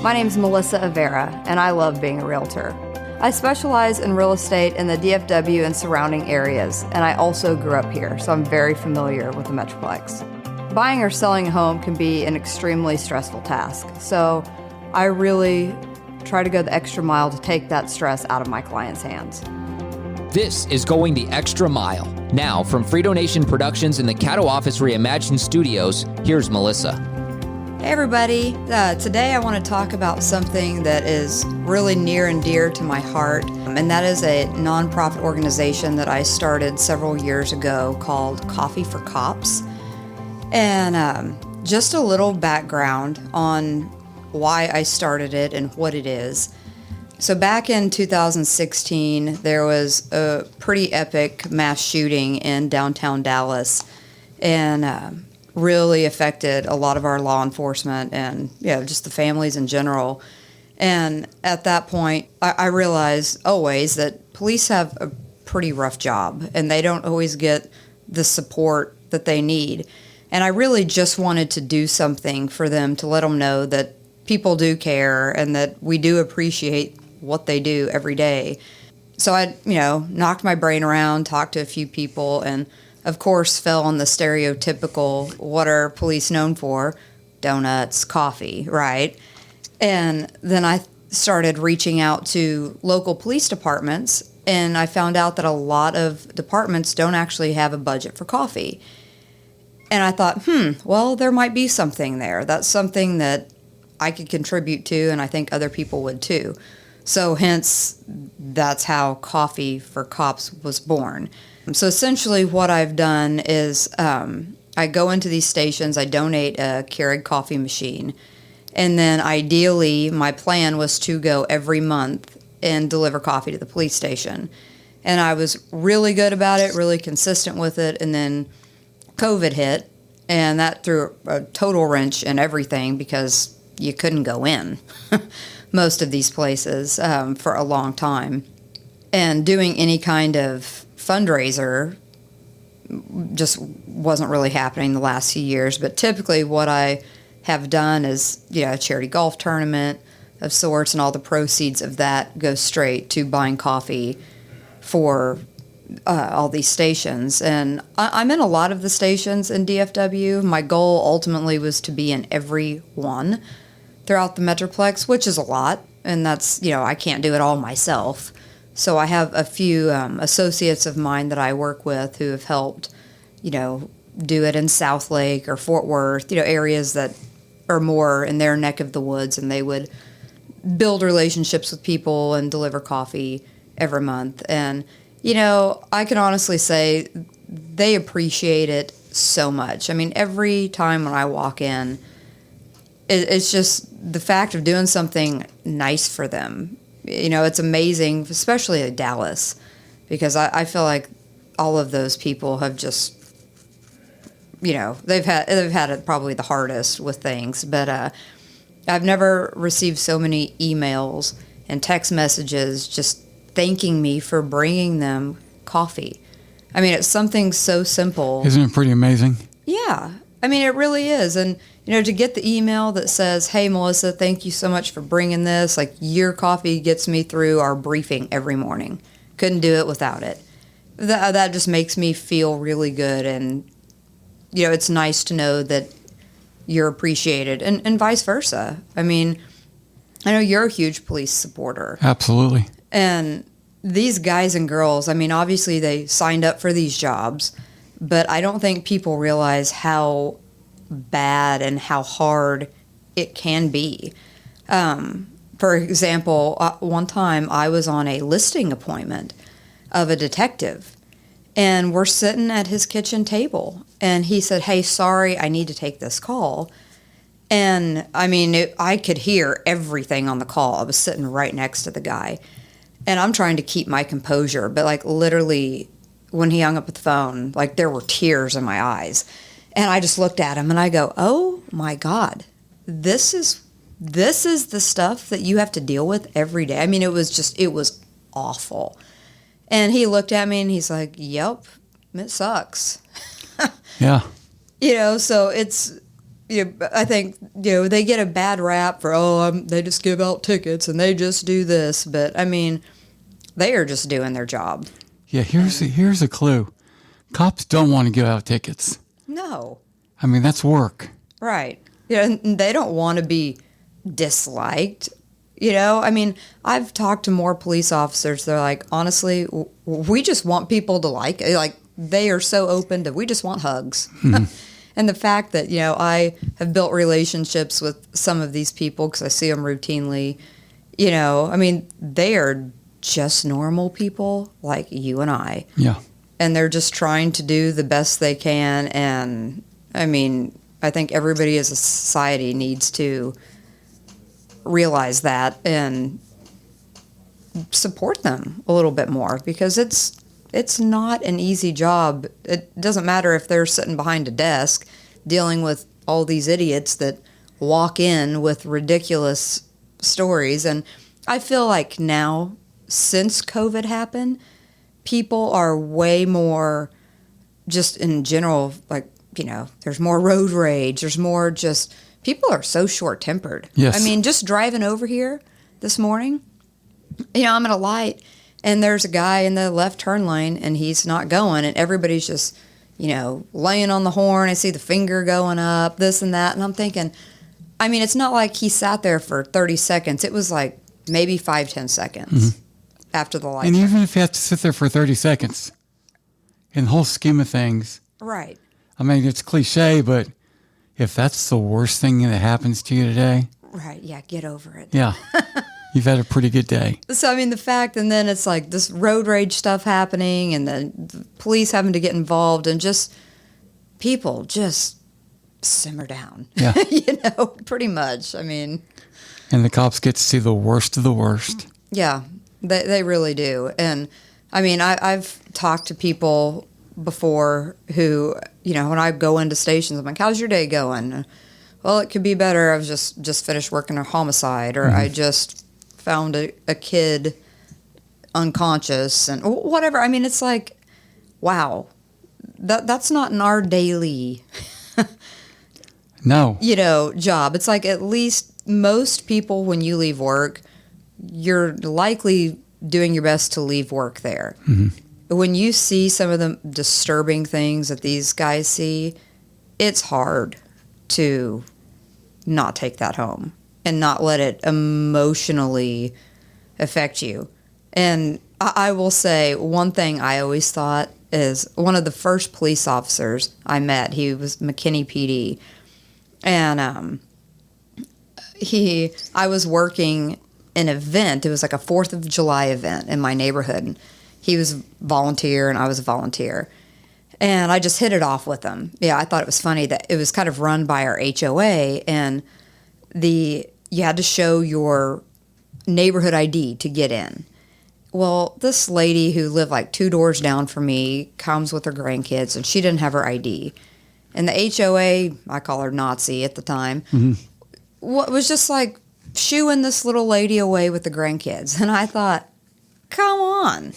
My name's Melissa Avera, and I love being a realtor. I specialize in real estate in the DFW and surrounding areas, and I also grew up here, so I'm very familiar with the Metroplex. Buying or selling a home can be an extremely stressful task, so I really try to go the extra mile to take that stress out of my clients' hands. This is Going the Extra Mile. Now, from Frito Nation Productions in the Caddo Office Reimagined Studios, here's Melissa. Hey everybody, today I want to talk about something that is really near and dear to my heart, and that is a nonprofit organization that I started several years ago called Coffee for Cops. And just a little background on why I started it and what it is. So back in 2016, there was a pretty epic mass shooting in downtown Dallas, and really affected a lot of our law enforcement and just the families in general. And at that point, I realized always that police have a pretty rough job and they don't always get the support that they need. And I really just wanted to do something for them to let them know that people do care and that we do appreciate what they do every day. So I, knocked my brain around, talked to a few people, and of course, fell on the stereotypical, what are police known for? Donuts, coffee, right? And then I started reaching out to local police departments, and I found out that a lot of departments don't actually have a budget for coffee. And I thought, well, there might be something there. That's something that I could contribute to, and I think other people would too. So hence, that's how Coffee for Cops was born. So essentially what I've done is I go into these stations, I donate a Keurig coffee machine, and then ideally my plan was to go every month and deliver coffee to the police station. And I was really good about it, really consistent with it, and then COVID hit, and that threw a total wrench in everything because you couldn't go in most of these places for a long time. And doing any kind of fundraiser just wasn't really happening the last few years, but typically what I have done is a charity golf tournament of sorts, and all the proceeds of that go straight to buying coffee for all these stations. And I'm in a lot of the stations in DFW. My goal ultimately was to be in every one throughout the Metroplex, which is a lot, and that's I can't do it all myself. So I have a few associates of mine that I work with who have helped, do it in Southlake or Fort Worth, areas that are more in their neck of the woods, and they would build relationships with people and deliver coffee every month. And, I can honestly say they appreciate it so much. I mean, every time when I walk in, it's just the fact of doing something nice for them. It's amazing, especially at Dallas, because I feel like all of those people have just, they've had it probably the hardest with things. But I've never received so many emails and text messages just thanking me for bringing them coffee. I mean, it's something so simple. Isn't it pretty amazing? Yeah. I mean, it really is. And, to get the email that says, hey, Melissa, thank you so much for bringing this. Like, your coffee gets me through our briefing every morning. Couldn't do it without it. That just makes me feel really good. And, it's nice to know that you're appreciated and vice versa. I mean, I know you're a huge police supporter. Absolutely. And these guys and girls, I mean, obviously they signed up for these jobs, but I don't think people realize how bad and how hard it can be. For example, one time I was on a listing appointment of a detective, and we're sitting at his kitchen table, and he said, hey, sorry, I need to take this call. And I mean, I could hear everything on the call. I was sitting right next to the guy, and I'm trying to keep my composure, but like literally when he hung up the phone, like there were tears in my eyes. And I just looked at him and I go, oh my God, this is the stuff that you have to deal with every day. I mean, it was awful. And he looked at me and he's like, yep, it sucks. Yeah. So it's, I think, they get a bad rap for, they just give out tickets and they just do this. But, I mean, they are just doing their job. Yeah, here's a clue. Cops don't want to give out tickets. No. I mean, that's work. Right. Yeah, and they don't want to be disliked. I mean, I've talked to more police officers. They're like, honestly, we just want people to like they are so open to, we just want hugs. Mm-hmm. And the fact that, I have built relationships with some of these people because I see them routinely, I mean, they are just normal people like you and I. Yeah. And they're just trying to do the best they can. And, I mean, I think everybody as a society needs to realize that and support them a little bit more, because it's not an easy job. It doesn't matter if they're sitting behind a desk dealing with all these idiots that walk in with ridiculous stories. And I feel like now, since COVID happened, people are way more, just in general, like, there's more road rage. There's more just, people are so short-tempered. Yes. I mean, just driving over here this morning, I'm at a light, and there's a guy in the left turn lane, and he's not going, and everybody's just, laying on the horn. I see the finger going up, this and that, and I'm thinking, I mean, it's not like he sat there for 30 seconds. It was like maybe 5-10 seconds after the light. And even if you have to sit there for 30 seconds, in the whole scheme of things. Right. I mean, it's cliche, but if that's the worst thing that happens to you today. Right, yeah, get over it. Yeah. You've had a pretty good day. So, I mean, the fact, and then it's like this road rage stuff happening, and the police having to get involved, and just people just simmer down. Yeah. Pretty much. I mean. And the cops get to see the worst of the worst. Yeah, they really do. And, I mean, I've talked to people before who, when I go into stations, I'm like, how's your day going? Well, it could be better. I was just finished working a homicide, or I just found a kid unconscious, and whatever. I mean, it's like, wow, that's not in our daily no job. It's like, at least most people, when you leave work, you're likely doing your best to leave work there. Mm-hmm. When you see some of the disturbing things that these guys see, it's hard to not take that home and not let it emotionally affect you. And I will say, one thing I always thought is, one of the first police officers I met, he was McKinney PD, and I was working an event. It was like a 4th of July event in my neighborhood. And he was volunteer and I was a volunteer. And I just hit it off with him. Yeah, I thought it was funny that it was kind of run by our HOA, and you had to show your neighborhood ID to get in. Well, this lady who lived like 2 doors down from me comes with her grandkids, and she didn't have her ID. And the HOA, I call her Nazi at the time, was just like shooing this little lady away with the grandkids. And I thought, come on.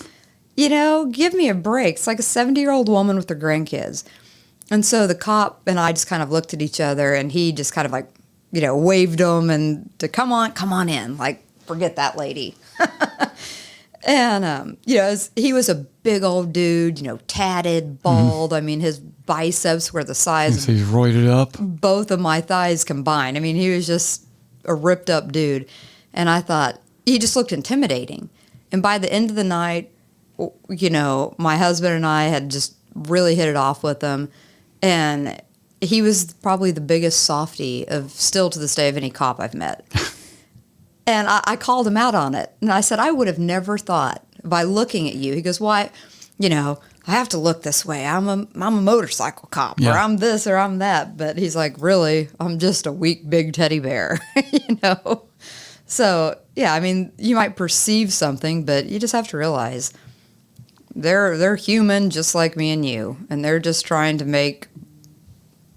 Give me a break. It's like a 70-year-old woman with her grandkids. And so the cop and I just kind of looked at each other, and he just kind of like, waved them and to come on in. Like, forget that lady. And, he was a big old dude, tatted, bald. I mean, his biceps were the size so he's roided up. Both of my thighs combined. I mean, he was just a ripped up dude. And I thought, he just looked intimidating. And by the end of the night, my husband and I had just really hit it off with him. And he was probably the biggest softie still to this day, of any cop I've met. And I called him out on it. And I said, I would have never thought, by looking at you. He goes, why, I have to look this way. I'm a motorcycle cop, or I'm this, or I'm that. But he's like, really? I'm just a weak, big teddy bear, So, yeah, I mean, you might perceive something, but you just have to realize they're human just like me and you. And they're just trying to make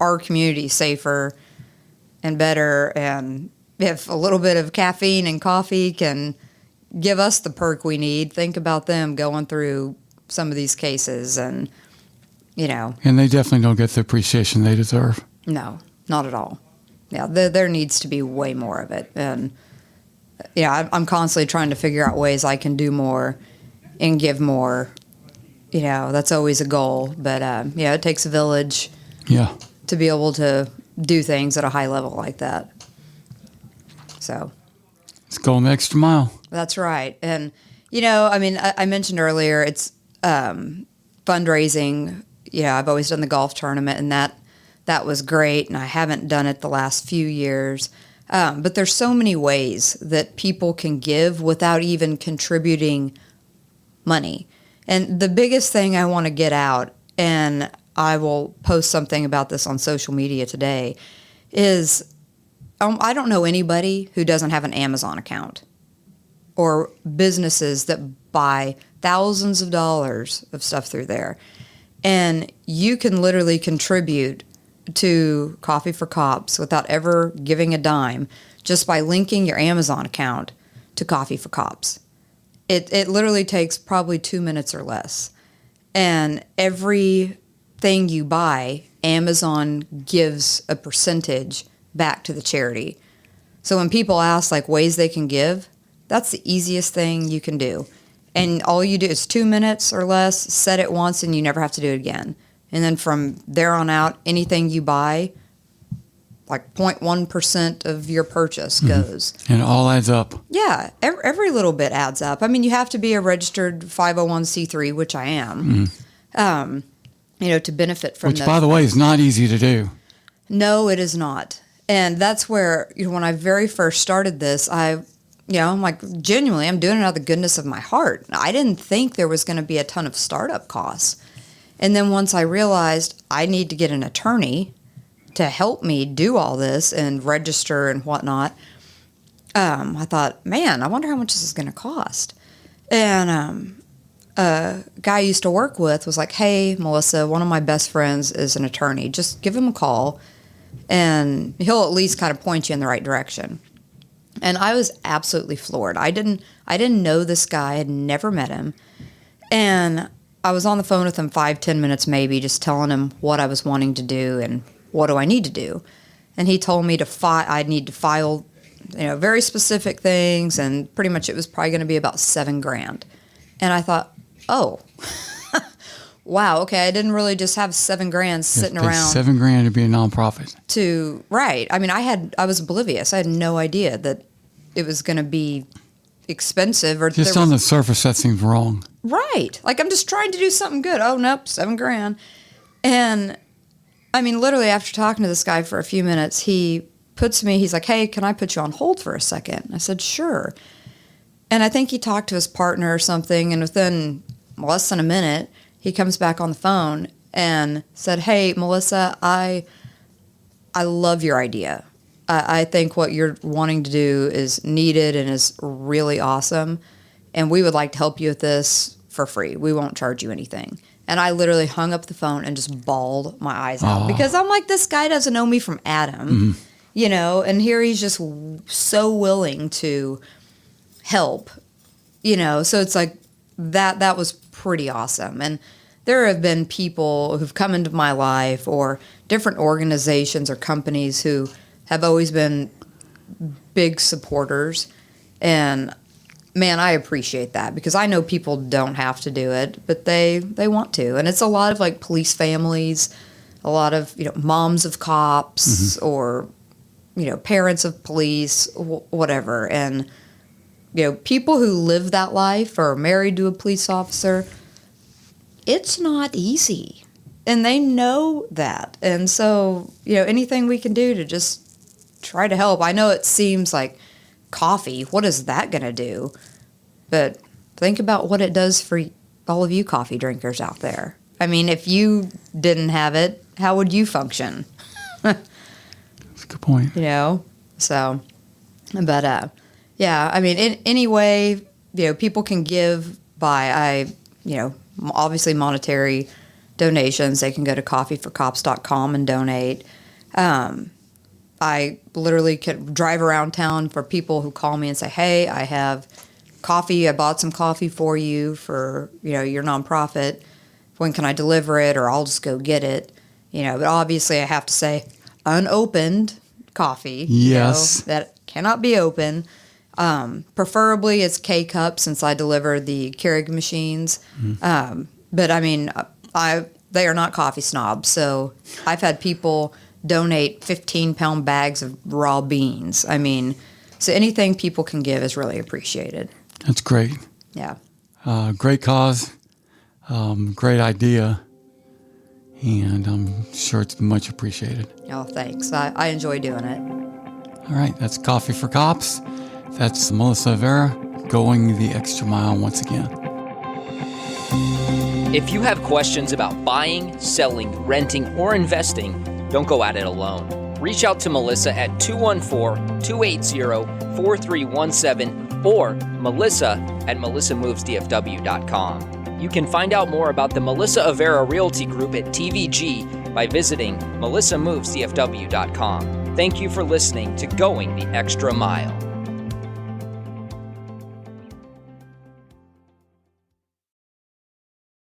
our community safer and better. And if a little bit of caffeine and coffee can give us the perk we need, think about them going through some of these cases. And they definitely don't get the appreciation they deserve. No, not at all. Yeah, there needs to be way more of it. And, I'm constantly trying to figure out ways I can do more and give more. That's always a goal. But, it takes a village Yeah. to be able to do things at a high level like that. So Let's go the extra mile. that's right. And, I mentioned earlier, it's fundraising. I've always done the golf tournament, and that was great. And I haven't done it the last few years. But there's so many ways that people can give without even contributing money. And the biggest thing I want to get out, and I will post something about this on social media today, is I don't know anybody who doesn't have an Amazon account or businesses that buy thousands of dollars of stuff through there. And you can literally contribute to Coffee for Cops without ever giving a dime just by linking your Amazon account to Coffee for Cops. It literally takes probably 2 minutes or less. And everything you buy, Amazon gives a percentage back to the charity. So when people ask like ways they can give, that's the easiest thing you can do. And all you do is 2 minutes or less, set it once, and you never have to do it again. And then from there on out, anything you buy, like 0.1% of your purchase goes. And it all adds up. Yeah, every little bit adds up. I mean, you have to be a registered 501c3, which I am, to benefit from Which, by the way, is not easy to do. No, it is not. And that's where, when I very first started this, I'm like, genuinely, I'm doing it out of the goodness of my heart. I didn't think there was going to be a ton of startup costs. And then once I realized I need to get an attorney to help me do all this and register and whatnot, I thought, man, I wonder how much this is going to cost. And a guy I used to work with was like, hey, Melissa, one of my best friends is an attorney. Just give him a call, and he'll at least kind of point you in the right direction. And I was absolutely floored. I didn't know this guy. I had never met him. And I was on the phone with him 5-10 minutes maybe, just telling him what I was wanting to do and what do I need to do. And he told me I'd need to file, very specific things, and pretty much it was probably going to be about $7,000. And I thought, oh, wow, okay, I didn't really just have $7,000 sitting around. $7,000 to be a nonprofit. Right. I mean, I was oblivious. I had no idea that it was going to be expensive, or just on the surface, that seems wrong. Right. Like, I'm just trying to do something good. Oh, nope, $7,000. And I mean, literally after talking to this guy for a few minutes, he's like, hey, can I put you on hold for a second? I said, sure. And I think he talked to his partner or something, and within less than a minute, he comes back on the phone and said, hey, Melissa, I love your idea. I think what you're wanting to do is needed and is really awesome. And we would like to help you with this for free. We won't charge you anything. And I literally hung up the phone and just bawled my eyes out because I'm like, this guy doesn't know me from Adam, and here he's just so willing to help, so it's like that was pretty awesome. And there have been people who've come into my life, or different organizations or companies who have always been big supporters. And man, I appreciate that, because I know people don't have to do it, but they want to. And it's a lot of like police families, a lot of, moms of cops, or, parents of police, whatever. And, people who live that life or are married to a police officer, it's not easy. And they know that. And so, anything we can do to just try to help. I know it seems like coffee, what is that going to do? But think about what it does for all of you coffee drinkers out there. I mean, if you didn't have it, how would you function? That's a good point. So, but, yeah, I mean, in any way, people can give by, obviously monetary donations. They can go to coffeeforcops.com and donate. I literally can drive around town for people who call me and say, hey, I have coffee. I bought some coffee for you for, your nonprofit. When can I deliver it? Or I'll just go get it. But obviously I have to say unopened coffee. Yes. That cannot be open. Preferably it's K-Cup since I deliver the Keurig machines. But I mean, they are not coffee snobs. So I've had people donate 15-pound bags of raw beans. I mean, so anything people can give is really appreciated. That's great. Yeah. Great cause, great idea, and I'm sure it's much appreciated. Oh, thanks. I enjoy doing it. All right, that's Coffee for Cops. That's Melissa Avera going the extra mile once again. If you have questions about buying, selling, renting, or investing, don't go at it alone. Reach out to Melissa at 214-280-4317 or Melissa at melissamovesdfw.com. You can find out more about the Melissa Avera Realty Group at TVG by visiting melissamovesdfw.com. Thank you for listening to Going the Extra Mile.